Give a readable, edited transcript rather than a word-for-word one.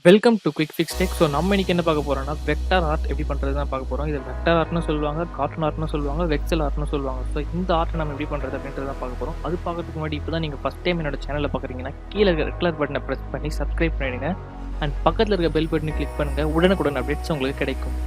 Welcome to Quickfix tech. So நம்ம இன்னைக்கு என்ன பார்க்க போறோம்னா, வெக்டார் ஆர்ட் எப்படி பண்றது தான் பார்க்க போறோம். இது வெக்டார் ஆர்ட்னு சொல்லுவாங்க, கார்ட்டூன் ஆர்ட்னு சொல்லுவாங்க, வெக்சல் ஆர்ட்னு சொல்லுவாங்க. ஸோ இந்த ஆர்ட் நம்ம எப்படி பண்றது அப்படின்றத தான் பார்க்க போறோம். அது பார்க்கறதுக்கு முன்னாடி இப்போ தான் நீங்க ஃபர்ஸ்ட் டைம் என்னோட சேனலை பார்க்குறீங்கன்னா, கீழே இருக்க ரெட் கலர் பட்டனை பிரஸ் பண்ணி சப்ஸ்கிரைப் பண்ணிடுங்க. அண்ட் பக்கத்தில் இருக்க பெல் பட்டனை கிளிக் பண்ணுங்க. உடனுக்குடன் அப்டேட்ஸ் உங்களுக்கு கிடைக்கும்.